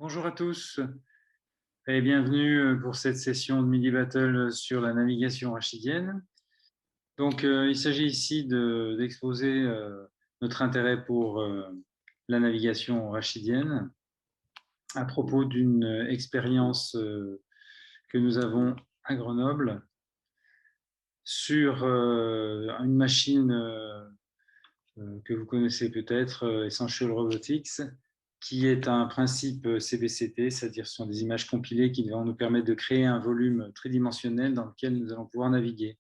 Bonjour à tous et bienvenue pour cette session de Midi Battle sur la navigation rachidienne. Donc, il s'agit ici d'exposer notre intérêt pour la navigation rachidienne à propos d'une expérience que nous avons à Grenoble sur une machine que vous connaissez peut-être, Essential Robotics, qui est un principe CBCT, c'est-à-dire ce sont des images compilées qui vont nous permettre de créer un volume tridimensionnel dans lequel nous allons pouvoir naviguer.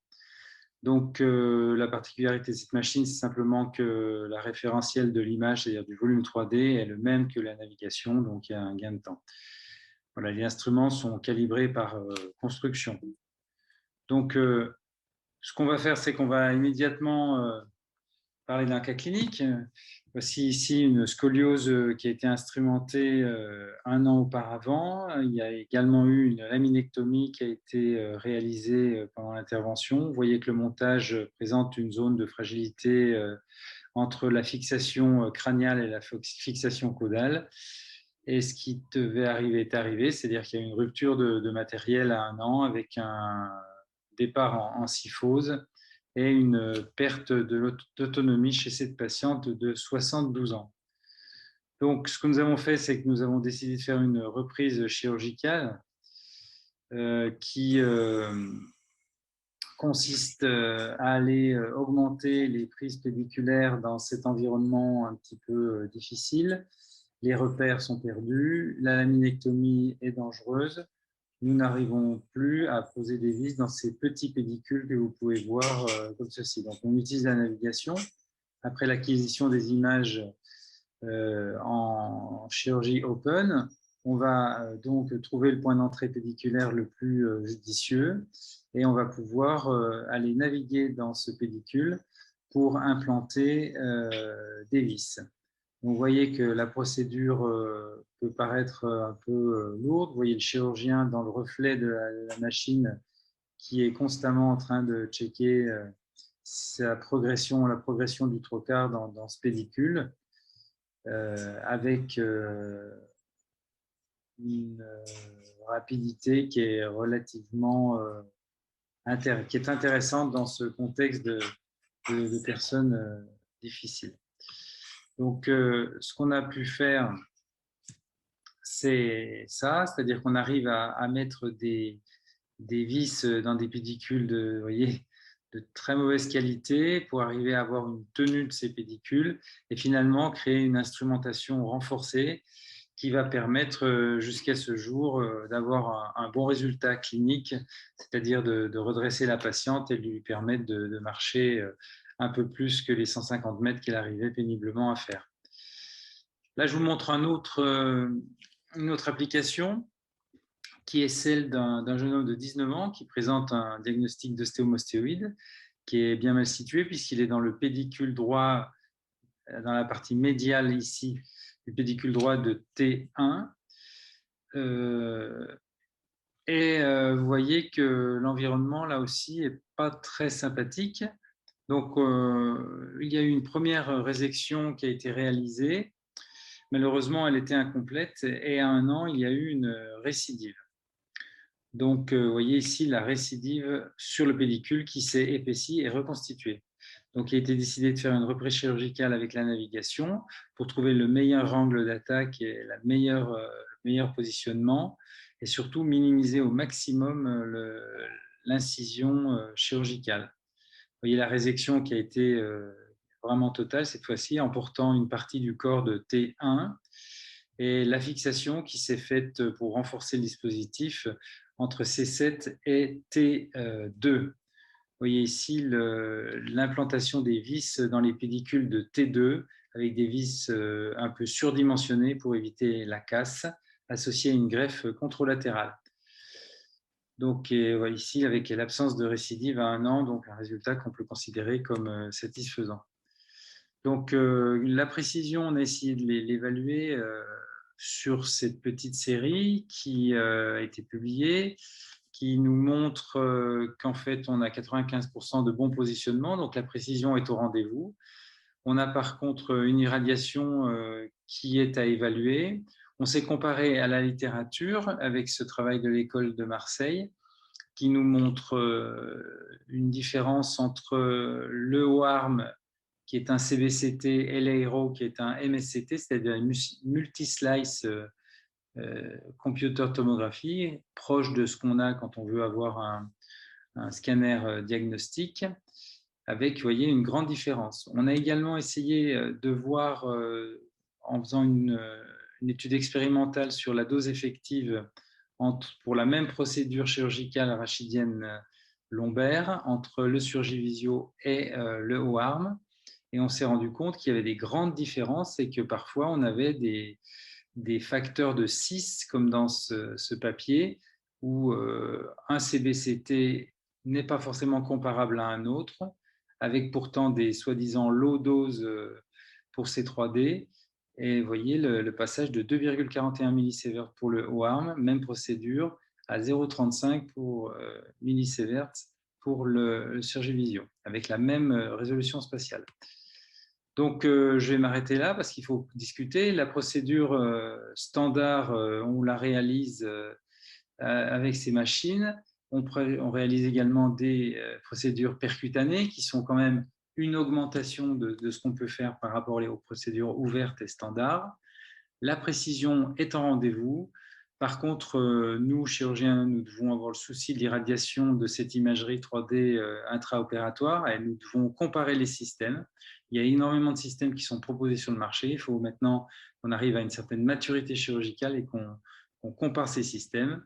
Donc, la particularité de cette machine, c'est simplement que la référentielle de l'image, c'est-à-dire du volume 3D, est le même que la navigation, donc il y a un gain de temps. Voilà, les instruments sont calibrés par construction. Donc, ce qu'on va faire, c'est qu'on va immédiatement parler d'un cas clinique. Voici ici une scoliose qui a été instrumentée un an auparavant. Il y a également eu une laminectomie qui a été réalisée pendant l'intervention. Vous voyez que le montage présente une zone de fragilité entre la fixation crâniale et la fixation caudale. Et ce qui devait arriver est arrivé, c'est-à-dire qu'il y a eu une rupture de matériel à un an avec un départ en syphose et une perte d'autonomie chez cette patiente de 72 ans. Donc, ce que nous avons fait, c'est que nous avons décidé de faire une reprise chirurgicale qui consiste à aller augmenter les prises pédiculaires dans cet environnement un petit peu difficile. Les repères sont perdus, la laminectomie est dangereuse. Nous n'arrivons plus à poser des vis dans ces petits pédicules que vous pouvez voir comme ceci. Donc, on utilise la navigation. Après l'acquisition des images en chirurgie open, on va donc trouver le point d'entrée pédiculaire le plus judicieux et on va pouvoir aller naviguer dans ce pédicule pour implanter des vis. Donc, vous voyez que la procédure peut paraître un peu lourde. Vous voyez le chirurgien dans le reflet de la machine qui est constamment en train de checker la progression du trocar dans ce pédicule avec une rapidité qui est relativement qui est intéressante dans ce contexte de personnes difficiles. Donc, ce qu'on a pu faire, c'est ça, c'est-à-dire qu'on arrive à mettre des vis dans des pédicules de très mauvaise qualité pour arriver à avoir une tenue de ces pédicules et finalement créer une instrumentation renforcée qui va permettre jusqu'à ce jour d'avoir un bon résultat clinique, c'est-à-dire de redresser la patiente et de lui permettre de marcher un peu plus que les 150 mètres qu'elle arrivait péniblement à faire. Là, je vous montre une autre application qui est celle d'un jeune homme de 19 ans qui présente un diagnostic d'ostéomostéoïde qui est bien mal situé puisqu'il est dans le pédicule droit, dans la partie médiale ici, du pédicule droit de T1. Vous voyez que l'environnement, là aussi, n'est pas très sympathique. Donc, il y a eu une première résection qui a été réalisée. Malheureusement, elle était incomplète et à un an, il y a eu une récidive. Donc, vous voyez ici la récidive sur le pédicule qui s'est épaissi et reconstitué. Donc, il a été décidé de faire une reprise chirurgicale avec la navigation pour trouver le meilleur angle d'attaque et le meilleur positionnement et surtout minimiser au maximum l'incision chirurgicale. Vous voyez la résection qui a été vraiment totale cette fois-ci, emportant une partie du corps de T1 et la fixation qui s'est faite pour renforcer le dispositif entre C7 et T2. Vous voyez ici l'implantation des vis dans les pédicules de T2 avec des vis un peu surdimensionnées pour éviter la casse, associées à une greffe contralatérale. Donc, ici, avec l'absence de récidive à un an, donc un résultat qu'on peut considérer comme satisfaisant. Donc, la précision, on a essayé de l'évaluer sur cette petite série qui a été publiée, qui nous montre qu'en fait, on a 95% de bon positionnement, donc la précision est au rendez-vous. On a par contre une irradiation qui est à évaluer. On s'est comparé à la littérature avec ce travail de l'école de Marseille qui nous montre une différence entre le OARM, qui est un CBCT, et l'AERO, qui est un MSCT, c'est-à-dire une multi-slice computer tomographie, proche de ce qu'on a quand on veut avoir un scanner diagnostique, avec, vous voyez, une grande différence. On a également essayé de voir, en faisant une étude expérimentale sur la dose effective pour la même procédure chirurgicale rachidienne lombaire entre le Surgivisio et le OARM. Et on s'est rendu compte qu'il y avait des grandes différences et que parfois on avait des facteurs de 6, comme dans ce papier, où un CBCT n'est pas forcément comparable à un autre, avec pourtant des soi-disant low doses pour ces 3D. Et vous voyez le passage de 2,41 millisieverts pour le OARM, même procédure, à 0,35 pour millisieverts pour le Surgivisio, avec la même résolution spatiale. Donc, je vais m'arrêter là parce qu'il faut discuter. La procédure standard, on la réalise avec ces machines. On réalise également des procédures percutanées qui sont quand même une augmentation de ce qu'on peut faire par rapport aux procédures ouvertes et standards. La précision est en rendez-vous. Par contre, nous, chirurgiens, nous devons avoir le souci de l'irradiation de cette imagerie 3D intraopératoire et nous devons comparer les systèmes. Il y a énormément de systèmes qui sont proposés sur le marché. Il faut maintenant qu'on arrive à une certaine maturité chirurgicale et qu'on compare ces systèmes.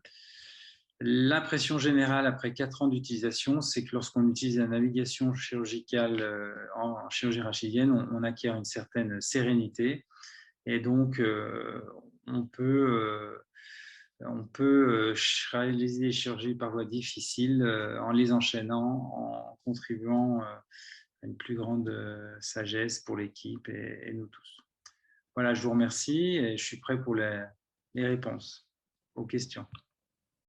L'impression générale après 4 ans d'utilisation, c'est que lorsqu'on utilise la navigation chirurgicale en chirurgie rachidienne, on acquiert une certaine sérénité. Et donc, on peut réaliser les chirurgies par voie difficile en les enchaînant, en contribuant à une plus grande sagesse pour l'équipe et nous tous. Voilà, je vous remercie et je suis prêt pour les réponses aux questions.